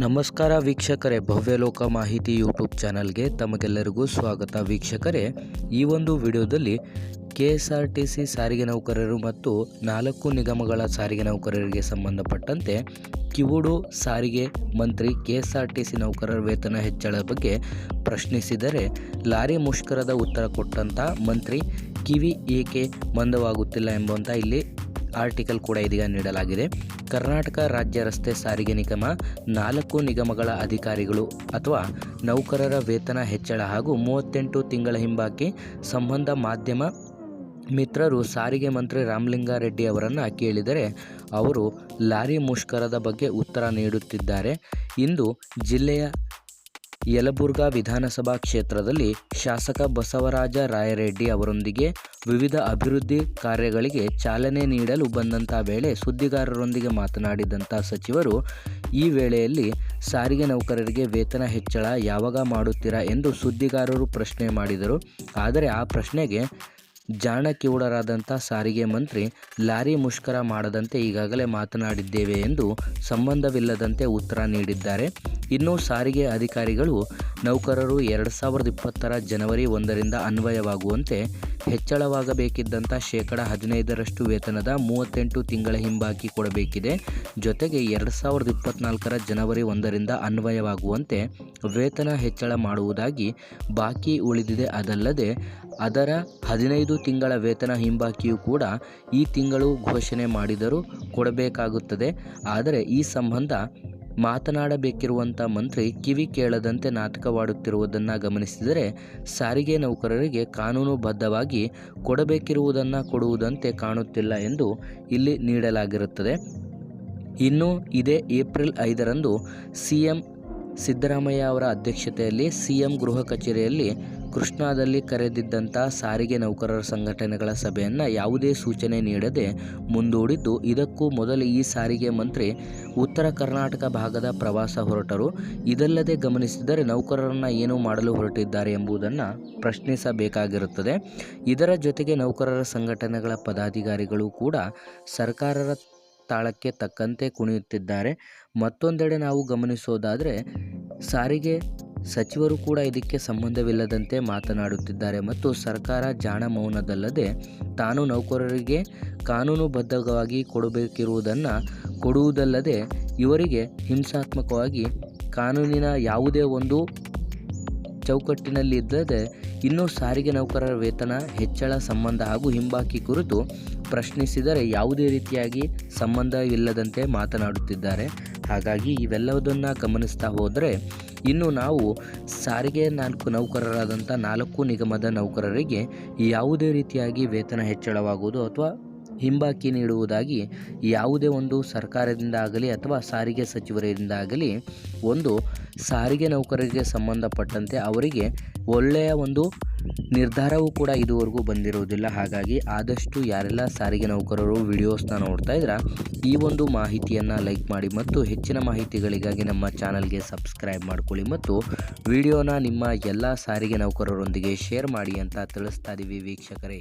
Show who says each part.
Speaker 1: ನಮಸ್ಕಾರ ವೀಕ್ಷಕರೇ, ಭವ್ಯಲೋಕ ಮಾಹಿತಿ ಯೂಟ್ಯೂಬ್ ಚಾನಲ್ಗೆ ತಮಗೆಲ್ಲರಿಗೂ ಸ್ವಾಗತ. ವೀಕ್ಷಕರೇ, ಈ ಒಂದು ವಿಡಿಯೋದಲ್ಲಿ KSRTC ಸಾರಿಗೆ ನೌಕರರು ಮತ್ತು 4 ನಿಗಮಗಳ ಸಾರಿಗೆ ನೌಕರರಿಗೆ ಸಂಬಂಧಪಟ್ಟಂತೆ ಕಿವುಡು ಸಾರಿಗೆ ಮಂತ್ರಿ KSRTC ನೌಕರರ ವೇತನ ಹೆಚ್ಚಳ ಬಗ್ಗೆ ಪ್ರಶ್ನಿಸಿದರೆ ಲಾರಿ ಮುಷ್ಕರದ ಉತ್ತರ ಕೊಟ್ಟಂಥ ಮಂತ್ರಿ ಕಿವಿ ಏಕೆ ಮಂದವಾಗುತ್ತಿಲ್ಲ ಎಂಬಂಥ ಇಲ್ಲಿ ಆರ್ಟಿಕಲ್ ಕೂಡ ಇದೀಗ ನೀಡಲಾಗಿದೆ. ಕರ್ನಾಟಕ ರಾಜ್ಯ ರಸ್ತೆ ಸಾರಿಗೆ ನಿಗಮ 4 ನಿಗಮಗಳ ಅಧಿಕಾರಿಗಳು ಅಥವಾ ನೌಕರರ ವೇತನ ಹೆಚ್ಚಳ ಹಾಗೂ 38 ತಿಂಗಳ ಹಿಂಬಾಕಿ ಸಂಬಂಧ ಮಾಧ್ಯಮ ಮಿತ್ರರು ಸಾರಿಗೆ ಮಂತ್ರಿ ರಾಮಲಿಂಗಾರೆಡ್ಡಿ ಅವರನ್ನು ಕೇಳಿದರೆ ಅವರು ಲಾರಿ ಮುಷ್ಕರದ ಬಗ್ಗೆ ಉತ್ತರ ನೀಡುತ್ತಿದ್ದಾರೆ. ಇಂದು ಜಿಲ್ಲೆಯ ಯಲಬುರ್ಗಾ ವಿಧಾನಸಭಾ ಕ್ಷೇತ್ರದಲ್ಲಿ ಶಾಸಕ ಬಸವರಾಜ ರಾಯರೆಡ್ಡಿ ಅವರೊಂದಿಗೆ ವಿವಿಧ ಅಭಿವೃದ್ಧಿ ಕಾರ್ಯಗಳಿಗೆ ಚಾಲನೆ ನೀಡಲು ಬಂದಂಥ ವೇಳೆ ಸುದ್ದಿಗಾರರೊಂದಿಗೆ ಮಾತನಾಡಿದಂಥ ಸಚಿವರು ಈ ವೇಳೆಯಲ್ಲಿ ಸಾರಿಗೆ ನೌಕರರಿಗೆ ವೇತನ ಹೆಚ್ಚಳ ಯಾವಾಗ ಮಾಡುತ್ತೀರಾ ಎಂದು ಸುದ್ದಿಗಾರರು ಪ್ರಶ್ನೆ ಮಾಡಿದರು. ಆದರೆ ಆ ಪ್ರಶ್ನೆಗೆ ಜಾಣ ಕಿವುಡರಾದಂಥ ಸಾರಿಗೆ ಮಂತ್ರಿ ಲಾರಿ ಮುಷ್ಕರ ಮಾಡದಂತೆ ಈಗಾಗಲೇ ಮಾತನಾಡಿದ್ದೇವೆ ಎಂದು ಸಂಬಂಧವಿಲ್ಲದಂತೆ ಉತ್ತರ ನೀಡಿದ್ದಾರೆ. ಇನ್ನು ಸಾರಿಗೆ ಅಧಿಕಾರಿಗಳು ನೌಕರರು 2020 ಜನವರಿ 1ರಿಂದ ಅನ್ವಯವಾಗುವಂತೆ ಹೆಚ್ಚಳವಾಗಬೇಕಿದ್ದಂಥ ಶೇಕಡ 15ರಷ್ಟು ವೇತನದ 38 ತಿಂಗಳ ಹಿಂಬಾಕಿ ಕೊಡಬೇಕಿದೆ. ಜೊತೆಗೆ 2024 ಜನವರಿ 1ರಿಂದ ಅನ್ವಯವಾಗುವಂತೆ ವೇತನ ಹೆಚ್ಚಳ ಮಾಡುವುದಾಗಿ ಬಾಕಿ ಉಳಿದಿದೆ. ಅದಲ್ಲದೆ ಅದರ 15 ತಿಂಗಳ ವೇತನ ಹಿಂಬಾಕಿಯೂ ಕೂಡ ಈ ತಿಂಗಳು ಘೋಷಣೆ ಮಾಡಿದರೂ ಕೊಡಬೇಕಾಗುತ್ತದೆ. ಆದರೆ ಈ ಸಂಬಂಧ ಮಾತನಾಡಬೇಕಿರುವಂಥ ಮಂತ್ರಿ ಕಿವಿ ಕೇಳದಂತೆ ನಾಟಕವಾಡುತ್ತಿರುವುದನ್ನು ಗಮನಿಸಿದರೆ ಸಾರಿಗೆ ನೌಕರರಿಗೆ ಕಾನೂನುಬದ್ಧವಾಗಿ ಕೊಡಬೇಕಿರುವುದನ್ನು ಕೊಡುವುದಂತೆ ಕಾಣುತ್ತಿಲ್ಲ ಎಂದು ಇಲ್ಲಿ ನೀಡಲಾಗಿರುತ್ತದೆ. ಇನ್ನು ಇದೇ ಏಪ್ರಿಲ್ 5ರಂದು CM ಸಿದ್ದರಾಮಯ್ಯ ಅವರ ಅಧ್ಯಕ್ಷತೆಯಲ್ಲಿ CM ಗೃಹ ಕಚೇರಿಯಲ್ಲಿ ಕೃಷ್ಣಾದಲ್ಲಿ ಕರೆದಿದ್ದಂಥ ಸಾರಿಗೆ ನೌಕರರ ಸಂಘಟನೆಗಳ ಸಭೆಯನ್ನು ಯಾವುದೇ ಸೂಚನೆ ನೀಡದೆ ಮುಂದೂಡಿದ್ದು, ಇದಕ್ಕೂ ಮೊದಲು ಈ ಸಾರಿಗೆ ಮಂತ್ರಿ ಉತ್ತರ ಕರ್ನಾಟಕ ಭಾಗದ ಪ್ರವಾಸ ಹೊರಟರು. ಇದಲ್ಲದೆ ಗಮನಿಸಿದರೆ ನೌಕರರನ್ನು ಏನು ಮಾಡಲು ಹೊರಟಿದ್ದಾರೆ ಎಂಬುದನ್ನು ಪ್ರಶ್ನಿಸಬೇಕಾಗಿರುತ್ತದೆ. ಇದರ ಜೊತೆಗೆ ನೌಕರರ ಸಂಘಟನೆಗಳ ಪದಾಧಿಕಾರಿಗಳು ಕೂಡ ಸರ್ಕಾರದ ತಾಳಕ್ಕೆ ತಕ್ಕಂತೆ ಕುಣಿಯುತ್ತಿದ್ದಾರೆ. ಮತ್ತೊಂದೆಡೆ ನಾವು ಗಮನಿಸೋದಾದರೆ ಸಾರಿಗೆ ಸಚಿವರು ಕೂಡ ಇದಕ್ಕೆ ಸಂಬಂಧವಿಲ್ಲದಂತೆ ಮಾತನಾಡುತ್ತಿದ್ದಾರೆ ಮತ್ತು ಸರ್ಕಾರ ಜಾಣ ಮೌನದಲ್ಲದೆ ತಾನು ನೌಕರರಿಗೆ ಕಾನೂನುಬದ್ಧವಾಗಿ ಕೊಡಬೇಕಿರುವುದನ್ನು ಕೊಡುವುದಲ್ಲದೆ ಇವರಿಗೆ ಹಿಂಸಾತ್ಮಕವಾಗಿ ಕಾನೂನಿನ ಯಾವುದೇ ಒಂದು ಚೌಕಟ್ಟಿನಲ್ಲಿದ್ದದೆ ಇನ್ನು ಸಾರಿಗೆ ನೌಕರರ ವೇತನ ಹೆಚ್ಚಳ ಸಂಬಂಧ ಹಾಗೂ ಹಿಂಬಾಕಿ ಕುರಿತು ಪ್ರಶ್ನಿಸಿದರೆ ಯಾವುದೇ ರೀತಿಯಾಗಿ ಸಂಬಂಧವಿಲ್ಲದಂತೆ ಮಾತನಾಡುತ್ತಿದ್ದಾರೆ. ಹಾಗಾಗಿ ಇವೆಲ್ಲದನ್ನು ಗಮನಿಸ್ತಾ ಹೋದರೆ ಇನ್ನು ನಾವು ಸಾರಿಗೆ ನೌಕರರಾದಂಥ 4 ನಿಗಮದ ನೌಕರರಿಗೆ ಯಾವುದೇ ರೀತಿಯಾಗಿ ವೇತನ ಹೆಚ್ಚಳವಾಗುವುದು ಅಥವಾ ಹಿಂಬಾಕಿ ನೀಡುವುದಾಗಿ ಯಾವುದೇ ಒಂದು ಸರ್ಕಾರದಿಂದ ಆಗಲಿ ಅಥವಾ ಸಾರಿಗೆ ಸಚಿವರಿಂದ ಆಗಲಿ ಒಂದು ಸಾರಿಗೆ ನೌಕರರಿಗೆ ಸಂಬಂಧಪಟ್ಟಂತೆ ಅವರಿಗೆ ಒಳ್ಳೆಯ ಒಂದು ನಿರ್ಧಾರವೂ ಕೂಡ ಇದುವರೆಗೂ ಬಂದಿರುವುದಿಲ್ಲ. ಹಾಗಾಗಿ ಆದಷ್ಟು ಯಾರೆಲ್ಲ ಸಾರಿಗೆ ನೌಕರರು ವಿಡಿಯೋಸ್ನ ನೋಡ್ತಾ ಇದ್ದೀರಾ ಈ ಒಂದು ಮಾಹಿತಿಯನ್ನು ಲೈಕ್ ಮಾಡಿ ಮತ್ತು ಹೆಚ್ಚಿನ ಮಾಹಿತಿಗಳಿಗಾಗಿ ನಮ್ಮ ಚಾನಲ್ಗೆ ಸಬ್ಸ್ಕ್ರೈಬ್ ಮಾಡ್ಕೊಳ್ಳಿ ಮತ್ತು ವಿಡಿಯೋನ ನಿಮ್ಮ ಎಲ್ಲ ಸಾರಿಗೆ ನೌಕರರೊಂದಿಗೆ ಶೇರ್ ಮಾಡಿ ಅಂತ ತಿಳಿಸ್ತಾ ಇದ್ದೀವಿ ವೀಕ್ಷಕರೇ.